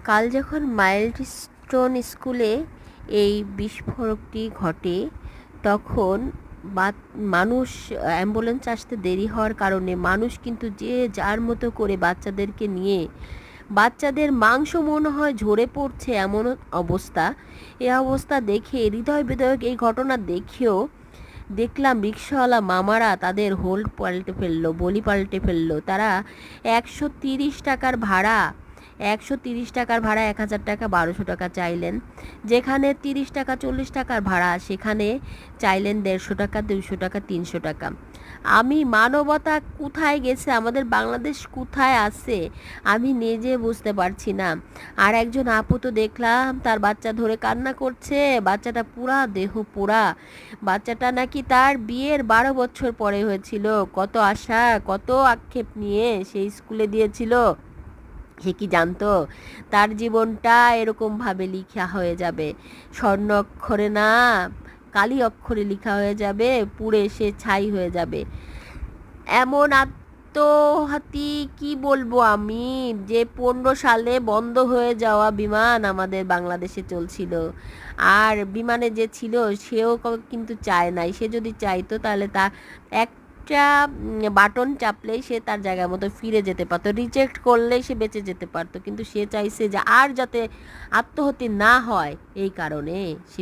কাল যখন মাইলস্টোন স্কুলে এই বিস্ফোরকটি ঘটে তখন মানুষ অ্যাম্বুলেন্স আসতে দেরি হওয়ার কারণে মানুষ কিন্তু যে যার মতো করে বাচ্চাদেরকে নিয়ে বাচ্চাদের মাংস মনে হয় ঝরে পড়ছে এমন অবস্থা। এই অবস্থা দেখে হৃদয় বিদারক এই ঘটনা দেখেও দেখলাম রিক্সাওয়ালা মামারা তাদের হোল্ড পাল্টে ফেললো, বলি পাল্টে ফেললো। তারা 130 টাকার ভাড়া 130 টাকার ভাড়া 1000 টাকা 1200 টাকা চাইলেন। যেখানে 30 টাকা 40 টাকার ভাড়া সেখানে চাইলেন 150 টাকা 200 টাকা 300 টাকা। আমি মানবতা কোথায় গেছে, আমাদের বাংলাদেশ কোথায় আছে আমি নিজে বুঝতে পারছি না। আর একজন আপু তো দেখলাম তার বাচ্চা ধরে কান্না করছে, বাচ্চাটা পুরা দেহ পোড়া। বাচ্চাটা নাকি তার বিয়ের 12 বছর পরে হয়েছিল। কত আশা কত আক্ষেপ নিয়ে সেই স্কুলে দিয়েছিল, সে কি জানতো তার জীবনটা এরকমভাবে লিখা হয়ে যাবে, স্বর্ণ অক্ষরে না কালি অক্ষরে লিখা হয়ে যাবে, পুড়ে সে ছাই হয়ে যাবে। এমন আত্মঘাতী কি বলবো আমি, যে 15 সালে বন্ধ হয়ে যাওয়া বিমান আমাদের বাংলাদেশে চলছিল। আর বিমানে যে ছিল সেও কিন্তু চায় নাই। সে যদি চাইতো তাহলে তা একটা বাটন চাপলেই সে তার জায়গা মতো ফিরে যেতে পারতো, রিজেক্ট করলেই সে বেঁচে যেতে পারতো। কিন্তু সে চাইছে যে আর যাতে আত্মহত্যা না হয়, এই কারণে সে